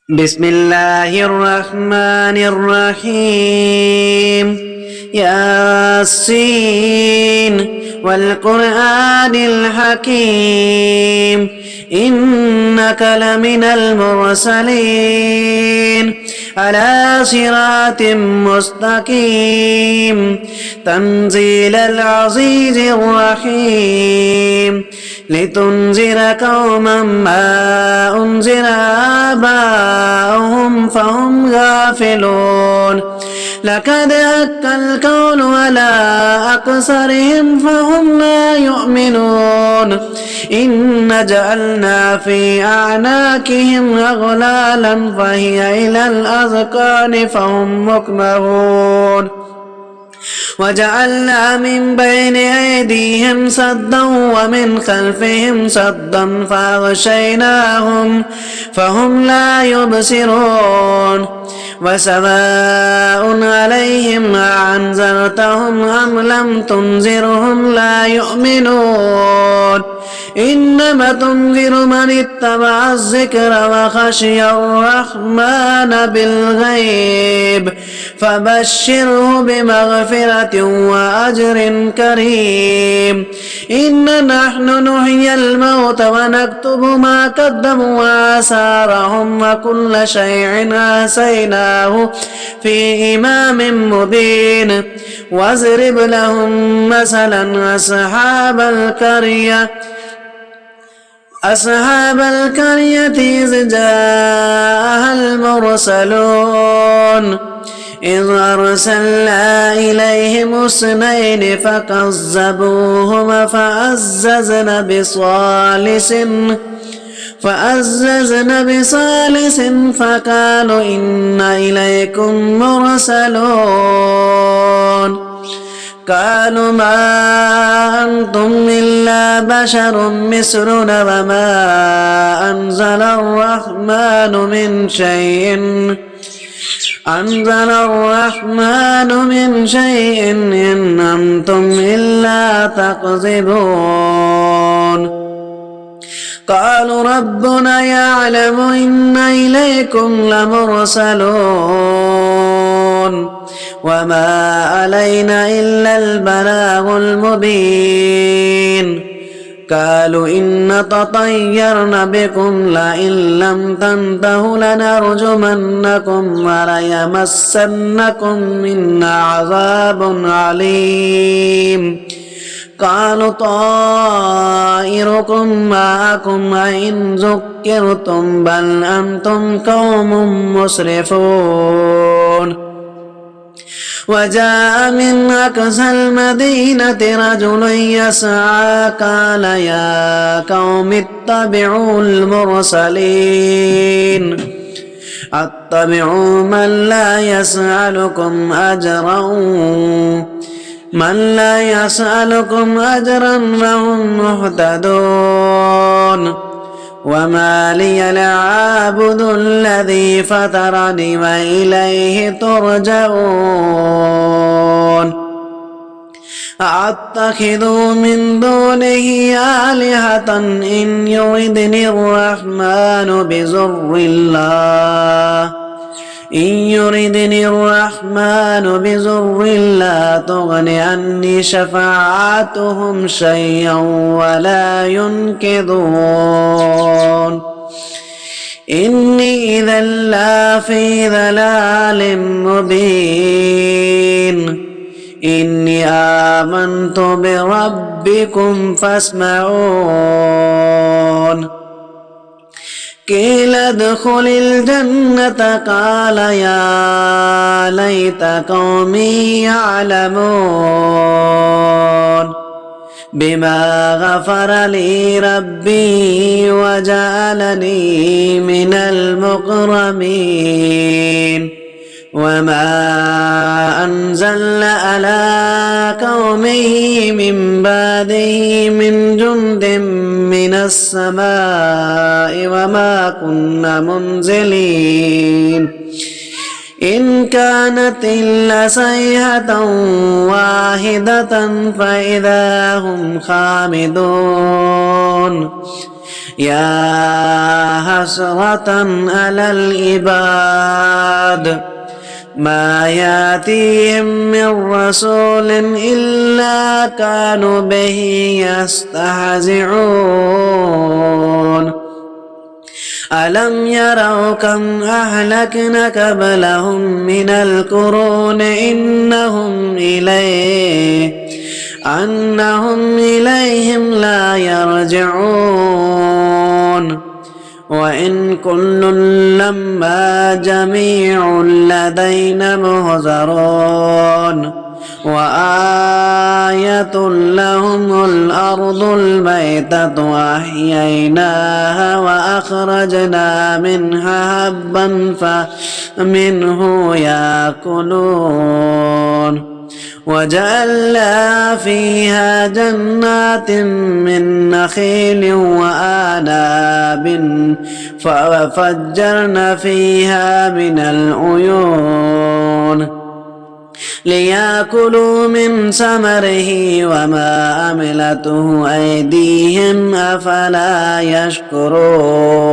بسم الله الرحمن الرحيم ياسين والقرآن الحكيم إنك لمن المرسلين على صراط مستقيم تنزيل العزيز الرحيم لتنذر قوما ما أنذر آباؤهم فهم غافلون لقد حق القول على أكثرهم فهم لا يؤمنون إن جعلنا في أعناقهم أغلالا فهي إلى الأذقان فهم مقمحون وجعلنا من بين أيديهم سدا ومن خلفهم سدا فأغشيناهم فهم لا يبصرون وسواء عليهم أأنذرتهم أم لم تنذرهم لا يؤمنون إنما تنذر من اتبع الذكر وخشي الرحمن بالغيب فبشره بمغفرة وأجر كريم إن نحن نحيي الموت ونكتب ما قدموا وآثارهم وكل شيء أحصيناه في إمام مبين واضرب لهم مثلا أصحاب القرية إذ جاءها المرسلون إذ أرسلنا إليهم اثنين فكذبوهما فعززنا بثالث فقالوا إنا إليكم مرسلون قالوا ما أنتم إلا بشر مثلنا وما أنزل الرحمن من شيء إن أنتم إلا تكذبون قالوا ربنا يعلم إنا إليكم لمرسلون وما علينا إلا البلاغ المبين قالوا إن تطيرنا بكم لئن لم تنتهوا لنرجمنكم وليمسنكم منا عذاب عليم قالوا طائركم معكم وإن ذكرتم بل أنتم قوم مسرفون وجاء من أقصى المدينة رجل يسعى قال يا قوم اتبعوا المرسلين اتبعوا من لا يسألكم أجرا وهم مهتدون وما لي لا أعبد الذي فطرني وإليه ترجعون أأتخذ من دونه آلهة إن يردني الرحمن بضر لا تغن عني شفاعتهم شيئا ولا ينقذون إني إذا لفي ضلال مبين إني آمنت بربكم فاسمعون قيل ادخل الجنة قال يا ليت قومي يعلمون بما غفر لي ربي وجعلني من المكرمين وما أنزل على قومه من بعده من جند من السماء وما كنا منزلين إن كانت إلا صيحة واحدة فإذا هم خامدون يا حسرة على العباد ما ياتيهم من رسول إلا كانوا به يستهزئون ألم يروا كم أهلكنا قبلهم من القرون أنهم إليهم لا يرجعون وإن كل لما جميع لدينا محضرون وآية لهم الأرض الميتة وأحييناها وأخرجنا منها حبا فمنه يأكلون وجعلنا فيها جنات من نخيل وأعناب ففجرنا فيها من العيون ليأكلوا من ثمره وما عملته أيديهم أفلا يشكرون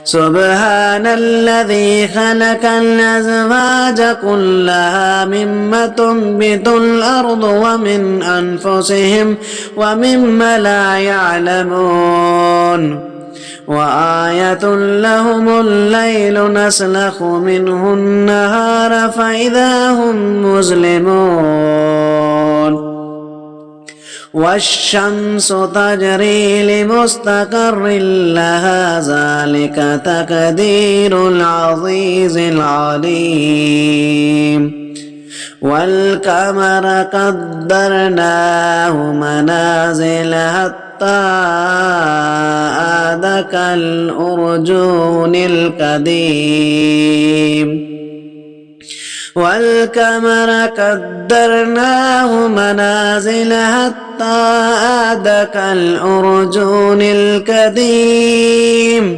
سبحان الذي خلق الأزواج كلها مما تنبت الأرض ومن أنفسهم ومما لا يعلمون وآية لهم الليل نسلخ منه النهار فإذا هم مظلمون والشمس تجري لمستقر لها ذلك تقدير العزيز العليم والقمر قدرناه منازل حتى عاد كالأرجون القديم والقمر قدرناه منازل حتى عاد كالأرجون القديم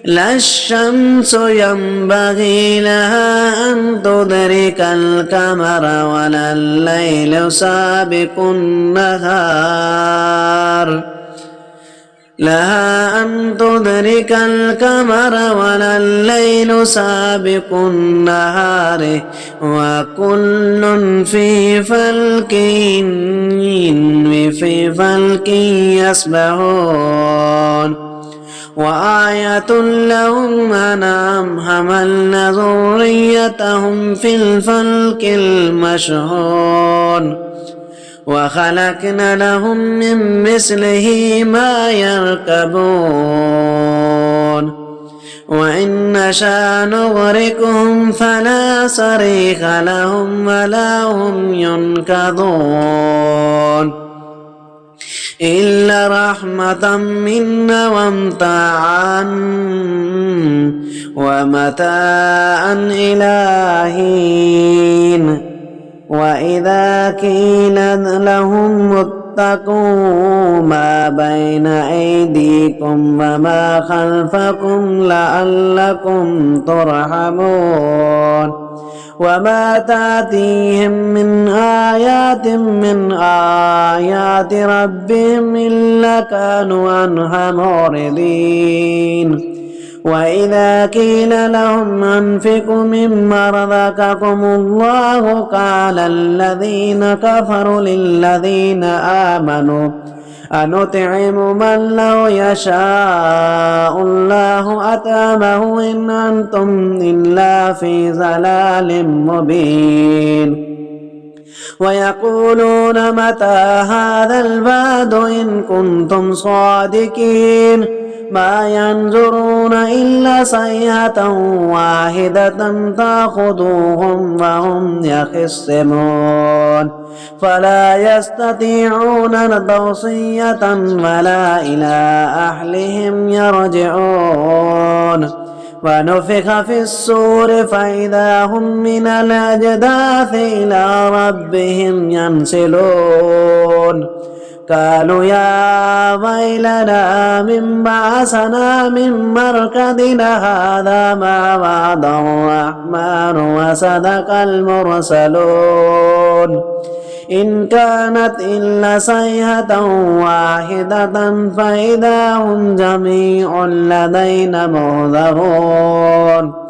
لا الشمس ينبغي لها أن تدرك القمر ولا الليل سابق النهار لها أن تدرك القمر ولا الليل سابق النهار وكل في فلك يسبحون وآية لهم أنعام حملنا ذريتهم في الفلك المشحون وخلقنا لهم من مثله ما يركبون وإن نشأ نغرقهم فلا صريخ لهم ولا هم ينقذون إلا رحمة منا ومتاعا إلى حين وإذا قيل لهم اتقوا ما بين أيديكم وما خلفكم لعلكم ترحمون وما تأتيهم من آيات ربهم إلا كانوا عنها معرضين وإذا قيل لهم أنفقوا مما رزقكم الله قال الذين كفروا للذين آمنوا أنطعم من لو يشاء الله أطعمه إن أنتم إلا في ضلال مبين ويقولون متى هذا الوعد إن كنتم صادقين ما ينظرون إلا صيحة واحدة تأخذهم وهم يخصمون فلا يستطيعون توصية ولا إلى أهلهم يرجعون ونفخ في الصور فإذا هم من الأجداث إلى ربهم ينسلون قالوا يا ويلنا من بعثنا من مرقدنا هذا ما وعد الرحمن وصدق المرسلون إن كانت إلا صيحة واحدة فإذا هم جميع لدينا محضرون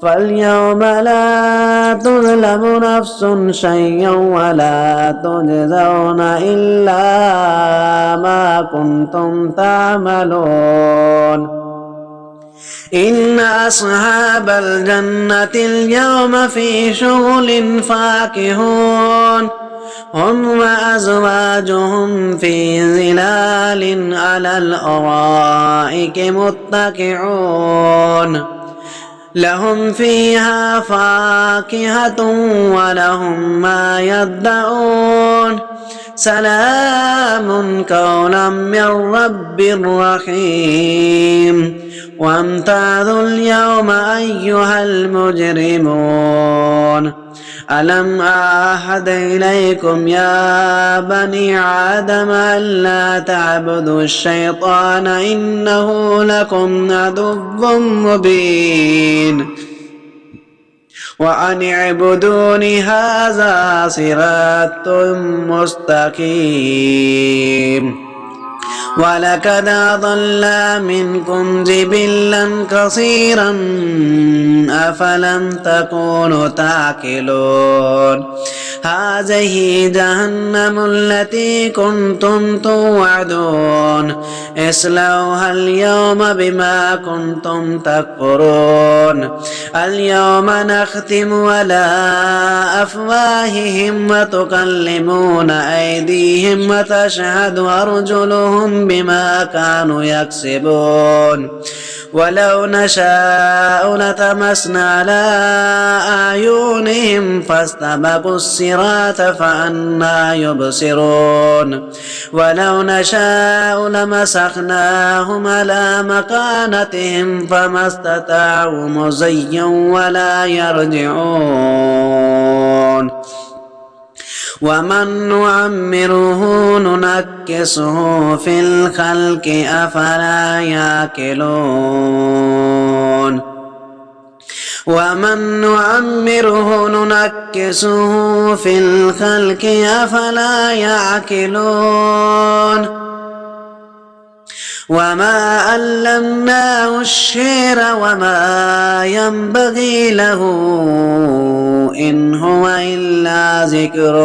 فاليوم لا تظلم نفس شيئا ولا تجزون إلا ما كنتم تعملون إن أصحاب الجنة اليوم في شغل فاكهون هم وأزواجهم في ظلال على الأرائك متكئون لهم فيها فاكهة ولهم ما يدعون سلام قولا من رب رحيم وامتازوا اليوم أيها المجرمون ألم أعهد إليكم يا بني آدم ألا تعبدوا الشيطان إنه لكم عدو مبين وأن اعبدوني هذا صراط مستقيم ولقد أضل منكم جبلا كثيرا أفلم تكونوا تعقلون هذه جهنم التي كنتم توعدون اصلوها اليوم بما كنتم تكفرون اليوم نختم على أفواههم وتكلمون أيديهم وتشهد أرجلهم بما كانوا يكسبون ولو نشاء لطمسنا على أعينهم فاستبقوا الصراط فأنى يبصرون ولو نشاء لمسخناهم على مكانتهم فما استطاعوا مضيا ولا يرجعون ومن نعمره ننكسه في الخلق أفلا يعقلون ومن نعمره ننكسه في الخلق أفلا يعقلون وما علمناه الشعر وما ينبغي له إن هو إلا ذكر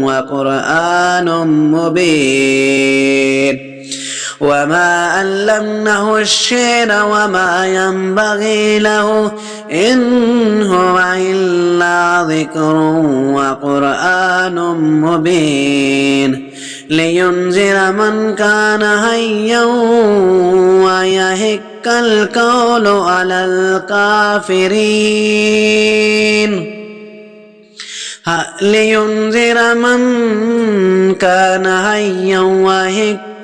وقرآن مبين وما علمناه الشعر وما ينبغي له إن هو إلا ذكر وقرآن مبين لينذر من كان حيا ويحق القول على الكافرين لينذر من كان حيا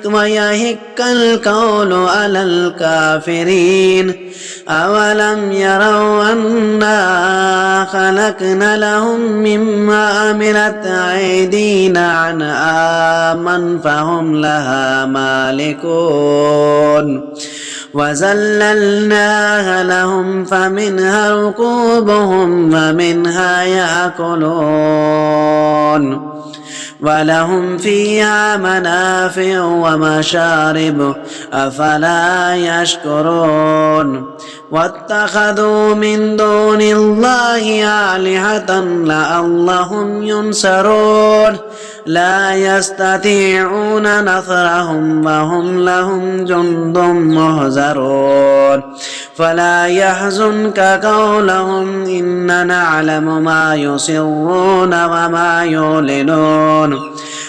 ويحق القول على الكافرين أولم يروا أنا خلقنا لهم مما عملت أيدينا أنعاما فهم لها مالكون وذللناها لهم فمنها ركوبهم ومنها يأكلون ولهم فيها منافع ومشارب أفلا يشكرون واتخذوا من دون الله آلهة لعلهم ينصرون لا يستطيعون نصرهم وهم لهم جند محضرون فلا يحزنك قولهم إننا نعلم ما يسرون وما يعلنون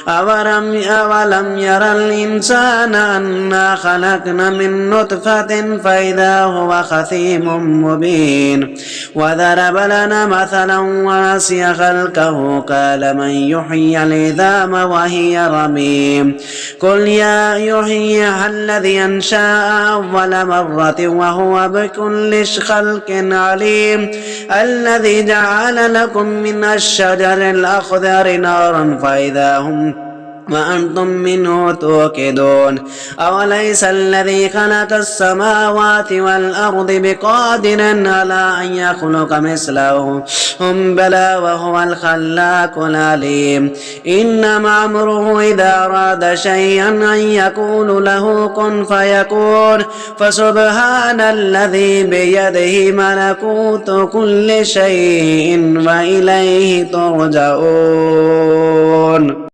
أولم يرى الإنسان أنا خلقنا من نطفة فإذا هو خصيم مبين وضرب لنا مثلا ونسي خلقه قال من يحيي العظام وهي رميم قل يا يحييها الذي أنشأها أول مرة وهو بكل خلق عليم الذي جعل لكم من الشجر الأخضر نارا وأنتم منه توقدون أوليس الذي خلق السماوات والأرض بقادر على أن يخلق مثلهم هم بلى وهو الخلاق العليم إنما أمره إذا أراد شيئا أن يقول له كن فيكون فسبحان الذي بيده ملكوت كل شيء وإليه ترجعون.